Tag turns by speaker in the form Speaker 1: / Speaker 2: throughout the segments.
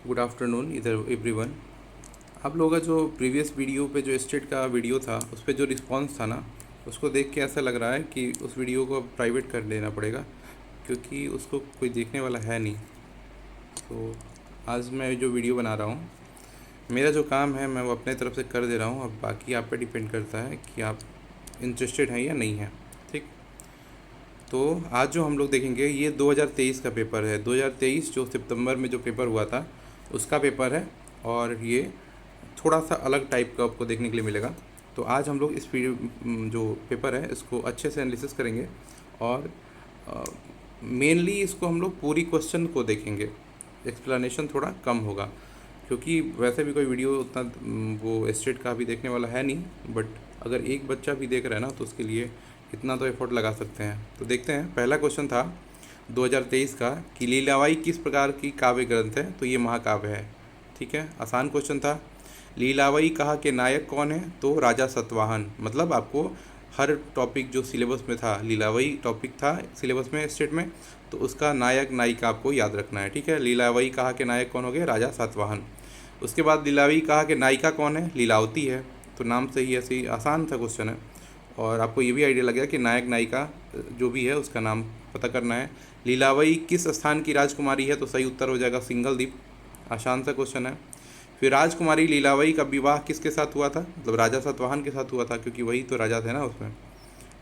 Speaker 1: Good afternoon इधर everyone. आप लोगों का जो प्रीवियस वीडियो पे जो स्टेट का वीडियो था उस पे जो रिस्पांस था ना, उसको देख के ऐसा लग रहा है कि उस वीडियो को अब प्राइवेट कर देना पड़ेगा, क्योंकि उसको कोई देखने वाला है नहीं। तो आज मैं जो वीडियो बना रहा हूँ, मेरा जो काम है मैं वो अपने तरफ से कर दे रहा हूँ। अब बाकी आप पे डिपेंड करता है कि आप इंटरेस्टेड हैं या नहीं हैं। ठीक। तो आज जो हम लोग देखेंगे ये 2023 का पेपर है। 2023 जो सितंबर में जो पेपर हुआ था उसका पेपर है, और ये थोड़ा सा अलग टाइप का आपको देखने के लिए मिलेगा। तो आज हम लोग इस वीडियो जो पेपर है इसको अच्छे से एनालिसिस करेंगे, और मेनली इसको हम लोग पूरी क्वेश्चन को देखेंगे। एक्सप्लेनेशन थोड़ा कम होगा, क्योंकि वैसे भी कोई वीडियो उतना वो स्टेट का भी देखने वाला है नहीं। बट अगर एक बच्चा भी देख रहा है ना, तो उसके लिए इतना तो एफर्ट लगा सकते हैं। तो देखते हैं, पहला क्वेश्चन था 2023 का कि लीलाबाई किस प्रकार की काव्य ग्रंथ है। तो ये महाकाव्य है। ठीक है, आसान क्वेश्चन था। लीलावती कहा के नायक कौन है। तो राजा सतवाहन। मतलब आपको हर टॉपिक जो सिलेबस में था, लीलावती टॉपिक था सिलेबस में स्टेट में, तो उसका नायक नायिका आपको याद रखना है। ठीक है, लीलावती कहा के नायक कौन हो गए, राजा सातवाहन। उसके बाद लीलावती कहा के नायिका कौन है, लीलावती है। तो नाम से ही ऐसे ही आसान सा क्वेश्चन है, और आपको ये भी आइडिया लग गया कि नायक नायिका जो भी है उसका नाम पता करना है। लीलावती किस स्थान की राजकुमारी है। तो सही उत्तर हो जाएगा सिंघलदीप। आसान सा क्वेश्चन है। फिर राजकुमारी लीलावती का विवाह किसके साथ हुआ था। मतलब राजा सातवाहन के साथ हुआ था, क्योंकि वही तो राजा थे ना उसमें।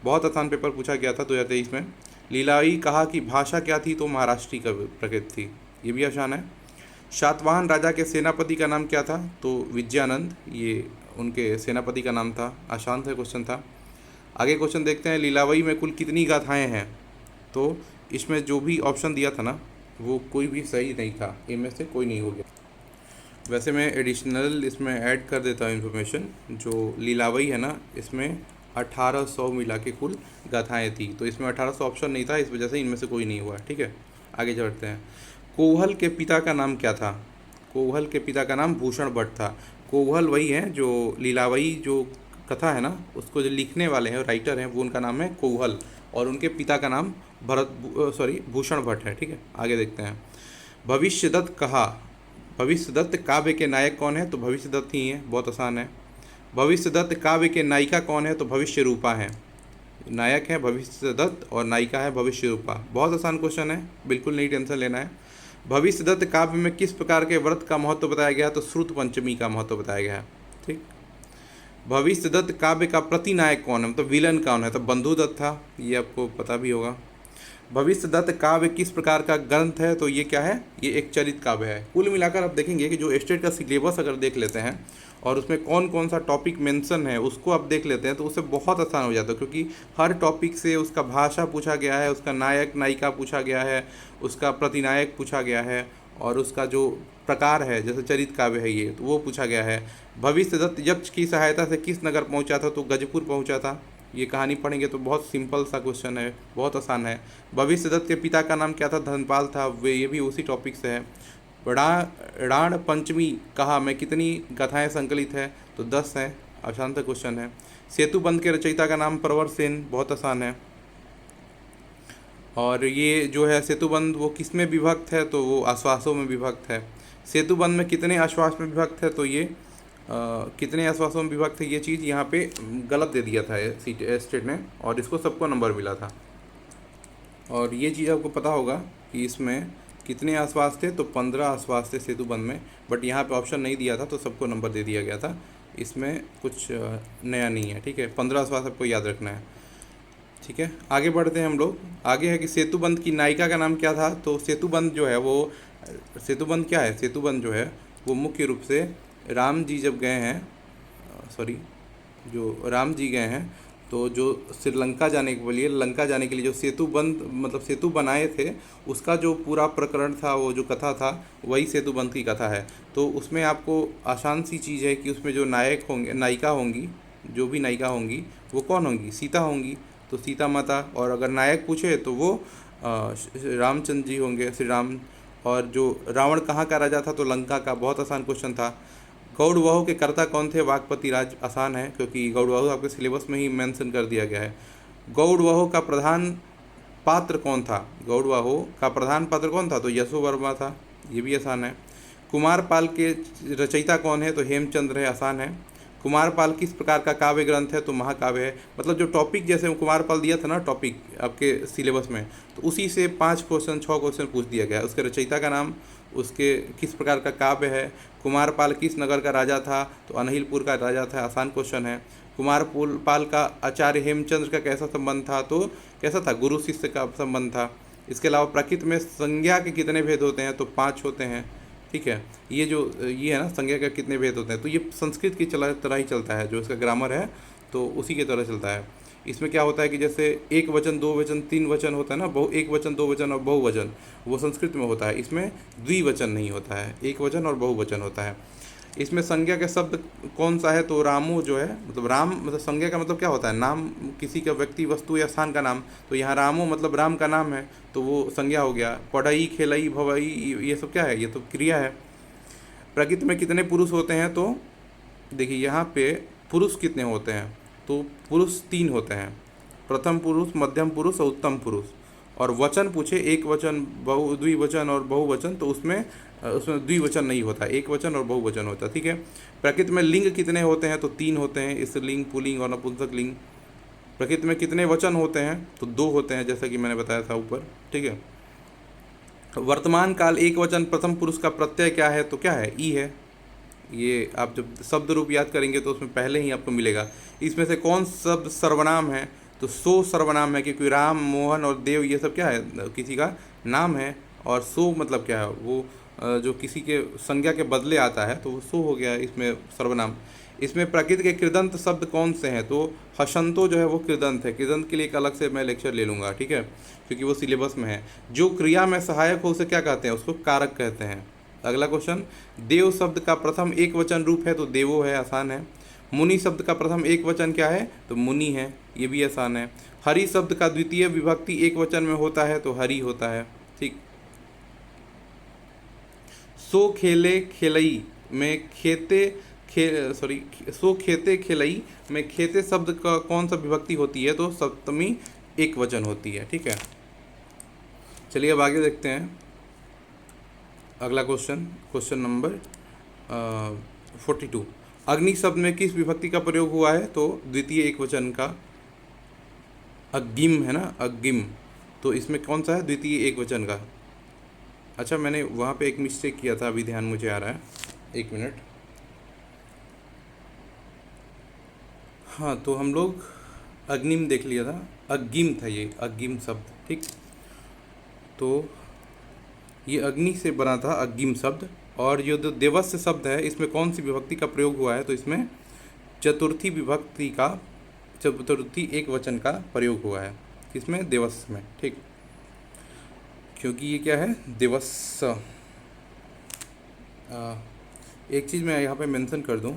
Speaker 1: बहुत आसान पेपर पूछा गया था 2023 में। लीलावती कहा कि भाषा क्या थी। तो महाराष्ट्री का प्रकृति थी। ये भी आसान है। सातवाहन राजा के सेनापति का नाम क्या था। तो विजयानंद, ये उनके सेनापति का नाम था। आसान सा क्वेश्चन था। आगे क्वेश्चन देखते हैं, लीलावती में कुल कितनी गाथाएं हैं। तो इसमें जो भी ऑप्शन दिया था ना, वो कोई भी सही नहीं था, इनमें से कोई नहीं हो गया। वैसे मैं एडिशनल इसमें ऐड कर देता हूँ इन्फॉर्मेशन। जो लीलावती है ना, इसमें 1800 मिला के कुल गाथाएँ थी। तो इसमें 1800 ऑप्शन नहीं था, इस वजह से इनमें से कोई नहीं हुआ है। ठीक है, आगे बढ़ते हैं। कोवल के पिता का नाम क्या था। कोवल के पिता का नाम भूषण भट्ट था। कोवल वही है जो लीलावती जो कथा है ना, उसको जो लिखने वाले हैं, राइटर हैं, वो उनका नाम है कोवल, और उनके पिता का नाम भूषण भट्ट है। ठीक है, आगे देखते हैं। भविष्यदत्त कहा। भविष्यदत्त काव्य के नायक कौन है। तो भविष्यदत्त ही है। बहुत आसान है। भविष्यदत्त काव्य के नायिका कौन है। तो भविष्य रूपा है। नायक है भविष्यदत्त और नायिका है भविष्य रूपा। बहुत आसान क्वेश्चन है, बिल्कुल नहीं टेंशन लेना है। भविष्यदत्त काव्य में किस प्रकार के व्रत का महत्व बताया गया। तो श्रुत पंचमी का महत्व बताया गया है। ठीक। भविष्यदत्त काव्य का प्रतिनायक कौन है, मतलब विलन कौन है। तो बंधुदत्त था, ये आपको पता भी होगा। भविष्यदत्त काव्य किस प्रकार का ग्रंथ है। तो ये क्या है, ये एक चरित काव्य है। कुल मिलाकर आप देखेंगे कि जो स्टेट का सिलेबस अगर देख लेते हैं, और उसमें कौन कौन सा टॉपिक मेंशन है उसको आप देख लेते हैं, तो उससे बहुत आसान हो जाता है। क्योंकि हर टॉपिक से उसका भाषा पूछा गया है, उसका नायक नायिका पूछा गया है, उसका प्रतिनायक पूछा गया है, और उसका जो प्रकार है, जैसे चरित काव्य है ये, तो वो पूछा गया है। भविष्यदत्त यक्ष की सहायता से किस नगर पहुंचा था। तो गजपुर पहुंचा था। ये कहानी पढ़ेंगे तो बहुत सिंपल सा क्वेश्चन है, बहुत आसान है। भविष्यदत्त के पिता का नाम क्या था। धनपाल था। वे ये भी उसी टॉपिक से है। राण पंचमी कहा में कितनी गाथाएं संकलित है। तो 10 है। आसान सा क्वेश्चन है। सेतुबंध के रचयिता का नाम प्रवर सेन। बहुत आसान है। और ये जो है सेतुबंध वो किस में विभक्त है। तो वो आश्वासों में विभक्त है। सेतुबंध में कितने आश्वास में विभक्त है। तो ये कितने आश्वासों में विभक्त है, ये चीज़ यहाँ पे गलत दे दिया था स्टेट ने, और इसको सबको नंबर मिला था। और ये चीज़ आपको पता होगा कि इसमें कितने आश्वास थे। तो 15 आश्वास थे सेतुबंध में, बट यहाँ पे ऑप्शन नहीं दिया था तो सबको नंबर दे दिया गया था। इसमें कुछ नया नहीं है। ठीक है, 15 आश्वास आपको याद रखना है। ठीक है, आगे बढ़ते हैं हम लोग। आगे है कि सेतुबंध की नायिका का नाम क्या था। तो सेतुबंध जो है वो, सेतुबंध क्या है, सेतुबंध जो है वो मुख्य रूप से राम जी जब गए हैं, सॉरी, जो राम जी गए हैं, तो जो श्रीलंका जाने के लिए, लंका जाने के लिए जो सेतुबंध मतलब सेतु बनाए थे, उसका जो पूरा प्रकरण था, वो जो कथा था, वही सेतुबंध की कथा है। तो उसमें आपको आसान सी चीज़ है कि उसमें जो नायक होंगे, नायिका होंगी, जो भी नायिका होंगी वो कौन होंगी, सीता होंगी। तो सीता माता। और अगर नायक पूछे तो वो रामचंद्र जी होंगे, श्री राम। और जो रावण कहाँ का राजा था। तो लंका का। बहुत आसान क्वेश्चन था। गौड़वाहु के कर्ता कौन थे। वाकपति राज। आसान है, क्योंकि गौड़वाहु आपके सिलेबस में ही मेंशन कर दिया गया है। गौड़वाहु का प्रधान पात्र कौन था। गौड़वाहु का प्रधान पात्र कौन था। तो यशो वर्मा था। ये भी आसान है। कुमारपाल के रचयिता कौन है? तो हेमचंद्र है, आसान है। कुमारपाल किस प्रकार का काव्य ग्रंथ है? तो महाकाव्य है। मतलब जो टॉपिक जैसे कुमारपाल दिया था ना टॉपिक आपके सिलेबस में, तो उसी से 5 क्वेश्चन 6 क्वेश्चन पूछ दिया गया। उसके रचयिता का नाम, उसके किस प्रकार का काव्य है, कुमारपाल किस नगर का राजा था? तो अनहिलपुर का राजा था, आसान क्वेश्चन है। कुमारपाल का आचार्य हेमचंद्र का कैसा संबंध था? तो कैसा था? गुरु शिष्य का संबंध था। इसके अलावा प्रकृति में संज्ञा के कितने भेद होते हैं? तो 5 होते हैं। ठीक है, ये है ना संज्ञा का कितने भेद होते हैं, तो ये संस्कृत की तरह ही चलता है, जो इसका ग्रामर है तो उसी की तरह चलता है। इसमें क्या होता है कि जैसे एक वचन, दो वचन, तीन वचन होता है ना, एक वचन, दो वचन और बहुवचन, वो संस्कृत में होता है। इसमें द्विवचन नहीं होता है, एक वचन और बहुवचन होता है। इसमें संज्ञा का शब्द कौन सा है? तो रामो जो है, मतलब राम मतलब संज्ञा का मतलब क्या होता है? नाम, किसी का व्यक्ति, वस्तु या स्थान का नाम। तो यहाँ रामो मतलब राम का नाम है, तो वो संज्ञा हो गया। पढ़ई, खेलई, भवई, ये सब क्या है? ये तो क्रिया है। प्रकृति में कितने पुरुष होते हैं? तो देखिए यहाँ पे पुरुष कितने होते हैं? तो पुरुष 3 होते हैं, प्रथम पुरुष, मध्यम पुरुष और उत्तम पुरुष। और वचन पूछे, एक वचन, द्विवचन और बहुवचन, तो उसमें द्विवचन नहीं होता, एक वचन और बहुवचन होता। ठीक है। प्रकृति में लिंग कितने होते हैं? तो 3 होते हैं, स्त्रीलिंग, पुल्लिंग और नपुंसक लिंग। प्रकृति में कितने वचन होते हैं? तो 2 होते हैं, जैसा कि मैंने बताया था ऊपर। ठीक है। वर्तमान काल एक वचन प्रथम पुरुष का प्रत्यय क्या है? तो क्या है? ई है। ये आप जब शब्द रूप याद करेंगे तो उसमें पहले ही आपको मिलेगा। इसमें से कौन शब्द सर्वनाम है? तो सो सर्वनाम है, क्योंकि राम, मोहन और देव ये सब क्या है? किसी का नाम है। और सो मतलब क्या है? वो जो किसी के संज्ञा के बदले आता है, तो वो सो हो गया इसमें सर्वनाम। इसमें प्रकृति के कृदंत शब्द कौन से हैं? तो हसंतो जो है वो कृदंत है। कृदंत के लिए एक अलग से मैं लेक्चर ले लूँगा, ठीक है, क्योंकि वो सिलेबस में है। जो क्रिया में सहायक हो उसे क्या कहते हैं? उसको कारक कहते हैं। अगला क्वेश्चन, देव शब्द का प्रथम एक वचन रूप है? तो देवो है, आसान है। मुनि शब्द का प्रथम एक वचन क्या है? तो मुनि है, ये भी आसान है। हरि शब्द का द्वितीय विभक्ति एक वचन में होता है? तो हरि होता है। ठीक। सो खेले खेलई में सो खेते खेलई में खेते शब्द का कौन सा विभक्ति होती है? तो सप्तमी एक वचन होती है। ठीक है, चलिए अब आगे देखते हैं। अगला क्वेश्चन नंबर 42। अग्नि शब्द में किस विभक्ति का प्रयोग हुआ है? तो द्वितीय एक वचन का। अग्गिम है ना, अग्गिम, तो इसमें कौन सा है? द्वितीय एक वचन का। अच्छा, मैंने वहाँ पे एक मिस्टेक किया था, अभी ध्यान मुझे आ रहा है, एक मिनट। हाँ, तो हम लोग अग्निम देख लिया था, अग्गिम था ये, अग्गिम शब्द। ठीक, तो ये अग्नि से बना था अग्गिम शब्द। और ये जो देवस्य शब्द है, इसमें कौन सी विभक्ति का प्रयोग हुआ है? तो इसमें चतुर्थी विभक्ति का, चतुर्थी एक वचन का प्रयोग हुआ है। किसमें? देवस्य में। ठीक, क्योंकि ये क्या है? देवस्य। एक चीज़ मैं यहाँ पे मेंशन कर दूँ,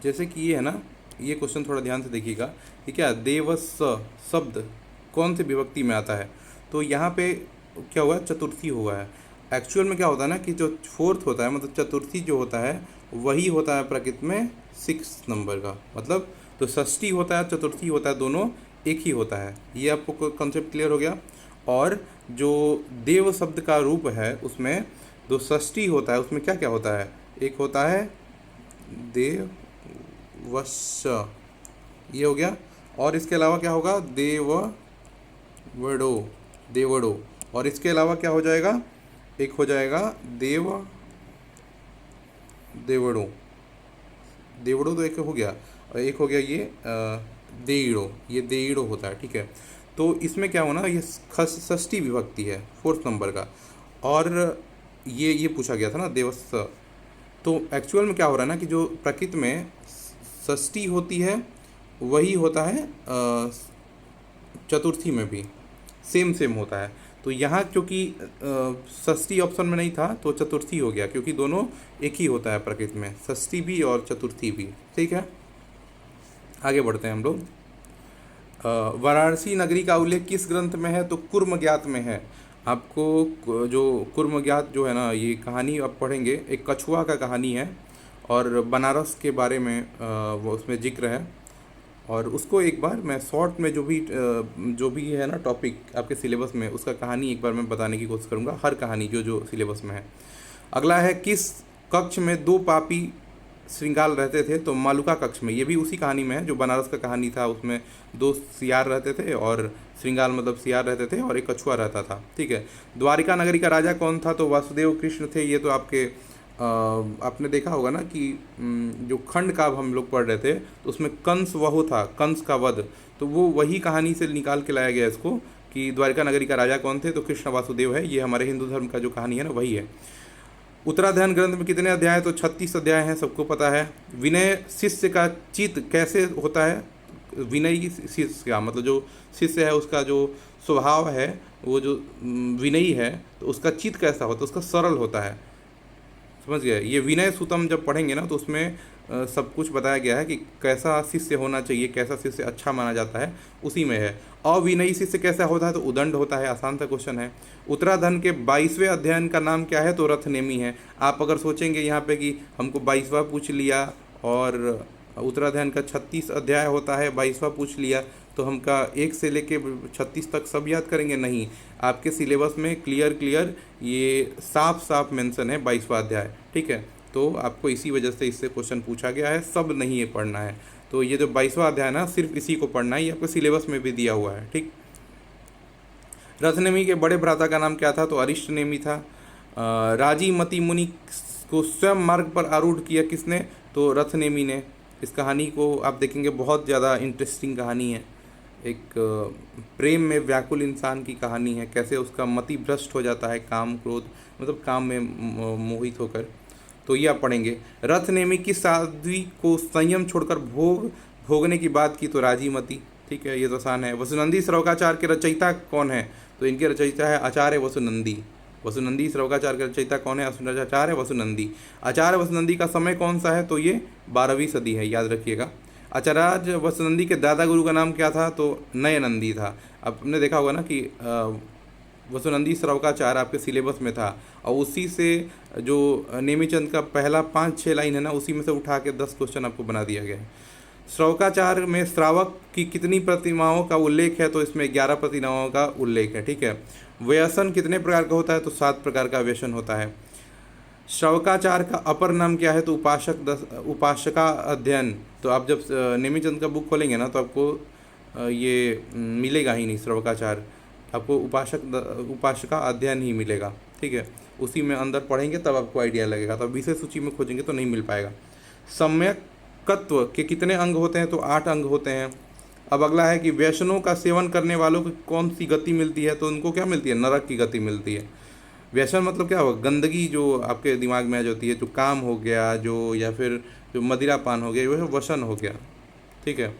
Speaker 1: जैसे कि ये है ना, ये क्वेश्चन थोड़ा ध्यान से देखिएगा। ये क्या? देवस्य शब्द कौन सी विभक्ति में आता है? तो यहाँ पे क्या हुआ? चतुर्थी हुआ है। एक्चुअल में क्या होता है ना कि जो फोर्थ होता है, मतलब चतुर्थी जो होता है, वही होता है प्रकृति में 6 नंबर का। मतलब तो षष्ठी होता है, चतुर्थी होता है, दोनों एक ही होता है। ये आपको कॉन्सेप्ट क्लियर हो गया। और जो देव शब्द का रूप है, उसमें जो षष्ठी होता है, उसमें क्या क्या होता है? एक होता है देवस्य, ये हो गया। और इसके अलावा क्या होगा? देवड़ो। और इसके अलावा क्या हो जाएगा? एक हो जाएगा देवड़ो तो एक हो गया। और एक हो गया ये देईड़ो, ये देईड़ो होता है। ठीक है, तो इसमें क्या होना, ये षष्ठी विभक्ति है 4th नंबर का। और ये पूछा गया था ना देवस्य। तो एक्चुअल में क्या हो रहा है ना कि जो प्रकृति में षष्ठी होती है, वही होता है चतुर्थी में भी सेम होता है। तो यहाँ क्योंकि षष्ठी ऑप्शन में नहीं था, तो चतुर्थी हो गया, क्योंकि दोनों एक ही होता है प्रकृति में, षष्ठी भी और चतुर्थी भी। ठीक है, आगे बढ़ते हैं हम लोग। वाराणसी नगरी का उल्लेख किस ग्रंथ में है? तो कुर्म ज्ञात में है। आपको जो कुर्म ज्ञात जो है ना, ये कहानी आप पढ़ेंगे, एक कछुआ का कहानी है, और बनारस के बारे में वो उसमें जिक्र है। और उसको एक बार मैं शॉर्ट में जो भी है ना टॉपिक आपके सिलेबस में, उसका कहानी एक बार मैं बताने की कोशिश करूँगा, हर कहानी जो सिलेबस में है। अगला है, किस कक्ष में दो पापी श्रृंगाल रहते थे, तो मालुका कक्ष में, ये भी उसी कहानी में है जो बनारस का कहानी था, उसमें दो सियार रहते थे और श्रृंगाल मतलब सियार रहते थे और एक कछुआ रहता था। ठीक है। द्वारिका नगरी का राजा कौन था? तो वासुदेव कृष्ण थे। ये तो आपके आपने देखा होगा ना कि जो खंड काव्य हम लोग पढ़ रहे थे तो उसमें कंस वह था, कंस का वध, तो वो वही कहानी से निकाल के लाया गया इसको कि द्वारिका नगरी का राजा कौन थे, तो कृष्ण वासुदेव है। ये हमारे हिंदू धर्म का जो कहानी है ना वही है। उत्तराध्यान ग्रंथ में कितने अध्याय? तो 36 अध्याय हैं, सबको पता है। विनय शिष्य का चित्त कैसे होता है? विनयी शिष्य का मतलब जो शिष्य है उसका जो स्वभाव है वो जो विनयी है तो उसका चित्त कैसा होता है? उसका सरल होता है। समझ गए? ये विनय सूतम जब पढ़ेंगे ना तो उसमें सब कुछ बताया गया है कि कैसा शिष्य होना चाहिए, कैसा शिष्य अच्छा माना जाता है, उसी में है। अविनयी शिष्य कैसा होता है? तो उदंड होता है। आसान सा क्वेश्चन है। उत्तराधन के 22वें अध्ययन का नाम क्या है? तो रथनेमी है। आप अगर सोचेंगे यहाँ पे कि हमको 22वां पूछ लिया और उत्तराध्ययन का 36 अध्याय होता है, 22वां पूछ लिया तो हमका 1 से लेके 36 तक सब याद करेंगे? नहीं, आपके सिलेबस में क्लियर ये साफ साफ मेंशन है 22वां अध्याय। ठीक है, तो आपको इसी वजह से इससे क्वेश्चन पूछा गया है, सब नहीं ये पढ़ना है। तो ये जो 22वां अध्याय ना सिर्फ इसी को पढ़ना है, ये आपके सिलेबस में भी दिया हुआ है। ठीक। रथनेमी के बड़े भ्राता का नाम क्या था? तो अरिष्टनेमी था। राजी मति मुनि को स्वयं मार्ग पर आरूढ़ किया किसने? तो रथनेमी ने। इस कहानी को आप देखेंगे, बहुत ज़्यादा इंटरेस्टिंग कहानी है। एक प्रेम में व्याकुल इंसान की कहानी है, कैसे उसका मति भ्रष्ट हो जाता है, काम क्रोध मतलब काम में मोहित होकर। तो ये आप पढ़ेंगे। रथनेमी की साध्वी को संयम छोड़कर भोगने की बात की? तो राजीमती। ठीक है, ये तो आसान है। वसुनंदी श्रवकाचार के रचयिता कौन है? तो इनके रचयिता है आचार्य वसुनंदी। वसुनंदी श्रवकाचार के रचयिता कौन है? आचार्य वसुनंदी। आचार्य वसुनंदी का समय कौन सा है? तो ये 12वीं सदी है, याद रखिएगा। आचार्य वसुनंदी के दादा गुरु का नाम क्या था? तो नयनंदी था। अब आपने देखा होगा ना कि वसुनंदी श्रवकाचार आपके सिलेबस में था और उसी से जो नेमीचंद का पहला 5-6 लाइन है ना उसी में से उठा के 10 क्वेश्चन आपको बना दिया गया है। श्रवकाचार में श्रावक की कितनी प्रतिमाओं का उल्लेख है? तो इसमें 11 प्रतिमाओं का उल्लेख है। ठीक है। व्यसन कितने प्रकार का होता है? तो 7 प्रकार का व्यसन होता है। श्रवकाचार का अपर नाम क्या है? तो उपासका अध्ययन। तो आप जब नेमीचंद का बुक खोलेंगे ना तो आपको ये मिलेगा ही नहीं श्रवकाचार, आपको उपासका अध्ययन ही मिलेगा। ठीक है, उसी में अंदर पढ़ेंगे तब आपको आइडिया लगेगा, तब विषय सूची में खोजेंगे तो नहीं मिल पाएगा। सम्यकत्व के कितने अंग होते हैं? तो 8 अंग होते हैं। अब अगला है कि व्यसनों का सेवन करने वालों को कौन सी गति मिलती है? तो उनको क्या मिलती है? नरक की गति मिलती है। व्यसन मतलब क्या होगा? गंदगी जो आपके दिमाग में आ जाती है, जो काम हो गया जो, या फिर जो मदिरापान हो गया, वह वसन हो गया। ठीक है।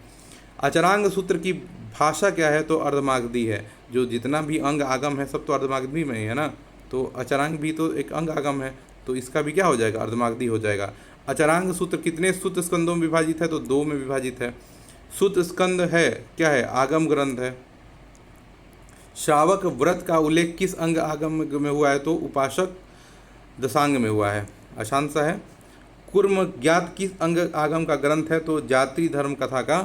Speaker 1: अचरांग सूत्र की भाषा क्या है? तो अर्धमागधी है। जो जितना भी अंग आगम है सब तो अर्धमागधी में ही है ना, तो अचरांग भी तो एक अंग आगम है, तो इसका भी क्या हो जाएगा? अर्धमागधी हो जाएगा। अचरांग सूत्र कितने सूत्र स्कंदों में विभाजित है? तो 2 में विभाजित है। सूत्र स्कंद है क्या है? आगम ग्रंथ है। श्रावक व्रत का उल्लेख किस अंग आगम में हुआ है? तो उपासक दशांग में हुआ है। आसान सा है। कुर्म ज्ञात किस अंग आगम का ग्रंथ है? तो जाति धर्म कथा का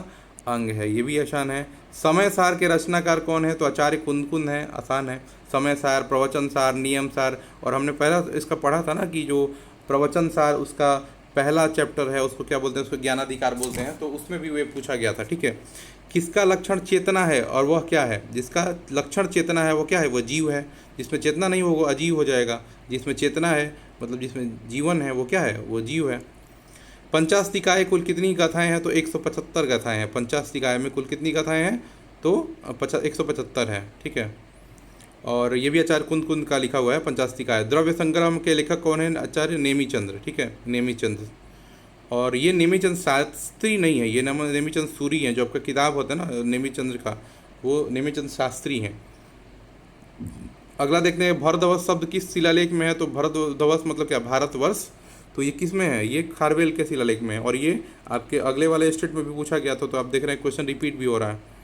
Speaker 1: अंग है, ये भी आसान है। समय सार के रचनाकार कौन है? तो आचार्य कुंदकुंद है। आसान है। समय सार, प्रवचन सार, नियम सार, और हमने पहला इसका पढ़ा था ना कि जो प्रवचन सार उसका पहला चैप्टर है उसको क्या बोलते हैं? उसको ज्ञानाधिकार बोलते हैं, तो उसमें भी वे पूछा गया था। ठीक है। किसका लक्षण चेतना है और वह क्या है? जिसका लक्षण चेतना है वो क्या है? वो जीव है। जिसमें चेतना नहीं हो वो अजीव हो जाएगा। जिसमें चेतना है मतलब जिसमें जीवन है वो क्या है? वो जीव है। पंचास्तिकाय कुल कितनी गाथाएं हैं? तो 175 गाथाएं हैं। पंचास्तिकाय में कुल कितनी गाथाएं हैं? तो 175 है। ठीक है। और ये भी आचार्य कुंद का लिखा हुआ है पंचास्तिकाय। द्रव्य संग्रह के लेखक कौन है? आचार्य नेमीचंद्र। ठीक है, नेमीचंद्र। और ये नेमीचंद शास्त्री नहीं है, ये नेमीचंद सूरी हैं। जो आपका किताब होता है ना नेमीचंद्र का, वो नेमीचंद शास्त्री हैं। अगला देखते हैं, भरतवर्ष शब्द किस शिलालेख में है? तो भरतवर्ष मतलब क्या? भारतवर्ष। तो ये किस में है? ये खारवेल के शिलालेख में है। और ये आपके अगले वाले स्टेट में भी पूछा गया था, तो आप देख रहे हैं क्वेश्चन रिपीट भी हो रहा है।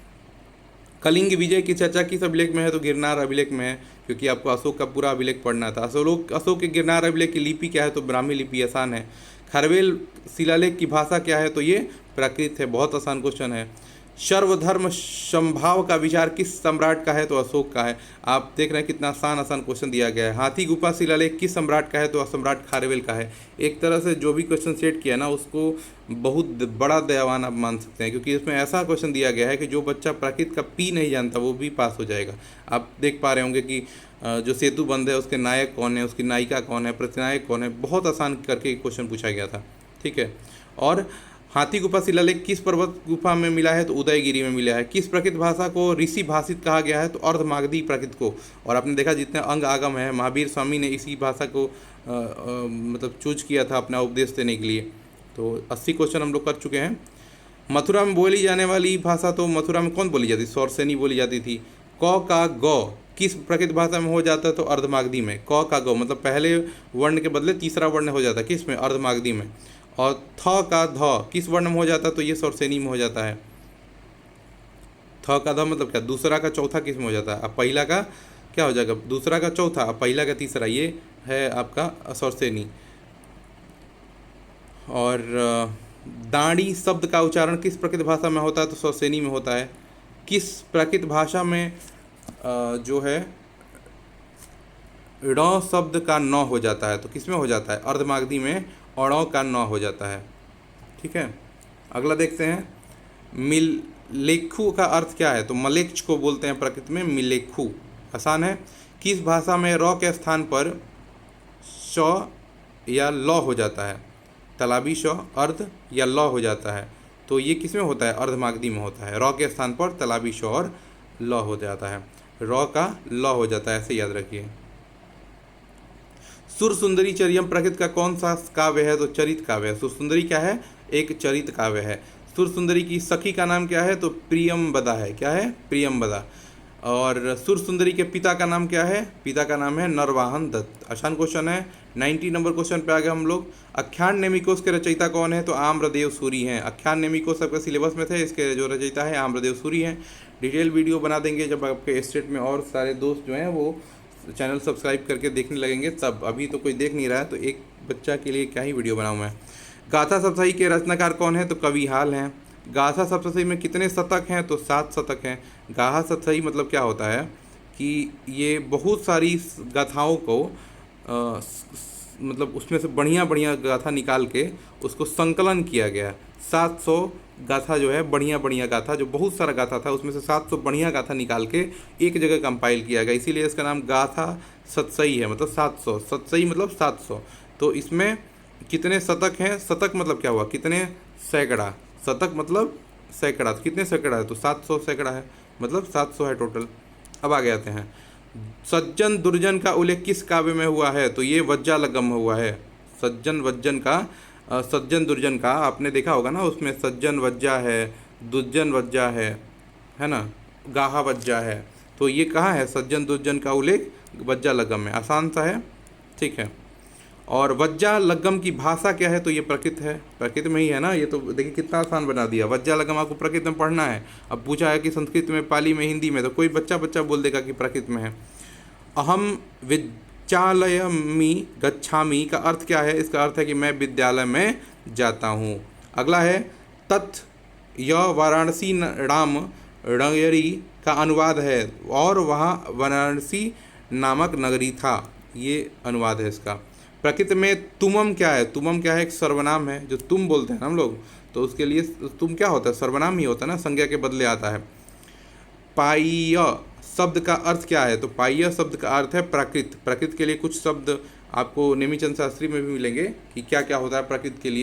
Speaker 1: कलिंग विजय की चर्चा किस अभिलेख में है? तो गिरनार अभिलेख में है, क्योंकि आपको अशोक का पूरा अभिलेख पढ़ना था। अशोक के गिरनार अभिलेख की लिपि क्या है? तो ब्राह्मी लिपि। आसान है। खारवेल शिलालेख की भाषा क्या है? तो ये प्राकृत है। बहुत आसान क्वेश्चन है। सर्वधर्म समभाव का विचार किस सम्राट का है? तो अशोक का है। आप देख रहे हैं कितना आसान आसान क्वेश्चन दिया गया है। हाथी गुफा शिलालेख किस सम्राट का है? तो सम्राट खारवेल का है। एक तरह से जो भी क्वेश्चन सेट किया ना उसको बहुत बड़ा दयावान आप मान सकते हैं, क्योंकि इसमें ऐसा क्वेश्चन दिया गया है कि जो बच्चा प्राकृत का पी नहीं जानता वो भी पास हो जाएगा। आप देख पा रहे होंगे कि जो सेतु बंध है उसके नायक कौन है, उसकी नायिका कौन है, प्रतिनायक कौन है, बहुत आसान करके क्वेश्चन पूछा गया था। ठीक है। और हाथी गुफा शिलालेख किस पर्वत गुफा में मिला है? तो उदयगिरी में मिला है। किस प्राकृत भाषा को ऋषि भाषित कहा गया है? तो अर्धमागधी प्राकृत को। और आपने देखा जितने अंग आगम है, महावीर स्वामी ने इसी भाषा को मतलब चूज किया था अपना उपदेश देने के लिए। तो 80 क्वेश्चन हम लोग कर चुके हैं। मथुरा में बोली जाने वाली भाषा, तो मथुरा में कौन बोली जाती? सौरसेनी बोली जाती थी। क का ग किस प्राकृत भाषा में हो जाता है? तो अर्धमागधी में। क का ग मतलब पहले वर्ण के बदले तीसरा वर्ण हो जाता है, किस में? अर्धमागधी में। और थ का ध किस वर्ण में हो जाता है? तो ये सौरसेनी में हो जाता है। थ का ध मतलब क्या? दूसरा का चौथा किस में हो जाता है? अब पहला का क्या हो जाएगा? दूसरा का चौथा, अब पहला का तीसरा, ये है आपका सौरसेनी। और दाढ़ी शब्द का उच्चारण किस प्राकृत भाषा में होता है? तो सौरसेनी में होता है। किस प्राकृत भाषा में जो है ड़ शब्द का न हो जाता है? तो किस में हो जाता है? अर्धमागधी में ड़ का न हो जाता है। ठीक है। अगला देखते हैं। मिलेक्खु का अर्थ क्या है? तो मलेच्छ को बोलते हैं प्रकृति में मिलेक्खु। आसान है। किस भाषा में र के स्थान पर श या ल हो जाता है? तालाबी श, अर्ध या ल हो जाता है। तो ये किस में होता है? अर्धमागधी में होता है। र के स्थान पर तालाबी श और ल हो जाता है। र का ल हो जाता है, ऐसे याद रखिए। सुर सुंदरी चरियम प्रकृत का कौन सा काव्य है? तो चरित काव्य है। सुर सुंदरी क्या है? एक चरित काव्य है। सुर सुंदरी की सखी का नाम क्या है? तो प्रियंबदा है। क्या है? प्रियंबदा। और सुर सुंदरी के पिता का नाम क्या है? पिता का नाम है नरवाहन दत्त। आसान क्वेश्चन है। 90 नंबर क्वेश्चन पे आ गए हम लोग। आख्यान नेमिकोस के रचयिता कौन है? तो आम्रदेव सूरी हैं। आख्यान नेमिकोस सबके सिलेबस में थे, इसके जो रचयिता है आम्रदेव सूरी हैं। डिटेल वीडियो बना देंगे जब आपके स्टेट में और सारे दोस्त जो हैं वो चैनल सब्सक्राइब करके देखने लगेंगे तब। अभी तो कोई देख नहीं रहा है, तो एक बच्चा के लिए क्या ही वीडियो बनाऊँ मैं। गाथा सप्तशती के रचनाकार कौन है? तो कविहाल हैं। गाथा सप्तशती में कितने शतक हैं? तो 7 शतक हैं। गाथा सप्तशती मतलब क्या होता है कि ये बहुत सारी गाथाओं को मतलब उसमें से बढ़िया बढ़िया गाथा निकाल के उसको संकलन किया गया। 700 गाथा जो है, बढ़िया बढ़िया गाथा, जो बहुत सारा गाथा था उसमें से 700 बढ़िया गाथा निकाल के एक जगह कंपाइल किया गया, इसीलिए इसका नाम गाथा सतसई है। मतलब 700, सतसई मतलब 700। तो इसमें कितने शतक हैं? शतक मतलब क्या हुआ? कितने सैकड़ा। शतक मतलब सैकड़ा, तो कितने सैकड़ा है? तो 700 सैकड़ा है, मतलब 700 है टोटल। अब आगे आते हैं। सज्जन दुर्जन का उल्लेख किस काव्य में हुआ है? तो ये वज्जालगम में हुआ है। सज्जन वज्जन का, सज्जन दुर्जन का आपने देखा होगा ना, उसमें सज्जन वज्जा है, दुर्जन वज्जा है ना, गाहा वज्जा है। तो ये कहाँ है? सज्जन दुर्जन का उल्लेख वज्जालगम में। आसान सा है। ठीक है। और वज्जालगम की भाषा क्या है? तो ये प्राकृत है। प्राकृत में ही है ना, ये तो देखिए कितना आसान बना दिया। वज्जालगम आपको प्राकृत में पढ़ना है। अब पूछा है कि संस्कृत में, पाली में, हिंदी में, तो कोई बच्चा बोल देगा कि प्राकृत में है। अहम विद्यालयमी गच्छामि का अर्थ क्या है? इसका अर्थ है कि मैं विद्यालय में जाता हूँ। अगला है तत् यह वाराणसी राम रणयरी का अनुवाद है और वहाँ वाराणसी नामक नगरी था। ये अनुवाद है इसका। प्रकृत में तुमम क्या है? तुमम क्या है? एक सर्वनाम है। जो तुम बोलते हैं हम लोग, तो उसके लिए तुम क्या होता है? सर्वनाम ही होता है ना, संज्ञा के बदले आता है। पाय्य शब्द का अर्थ क्या है? तो पाय्य शब्द का अर्थ है प्राकृत। प्राकृत के लिए कुछ शब्द आपको नेमिचंद शास्त्री में भी मिलेंगे कि क्या क्या होता है प्राकृत के लिए।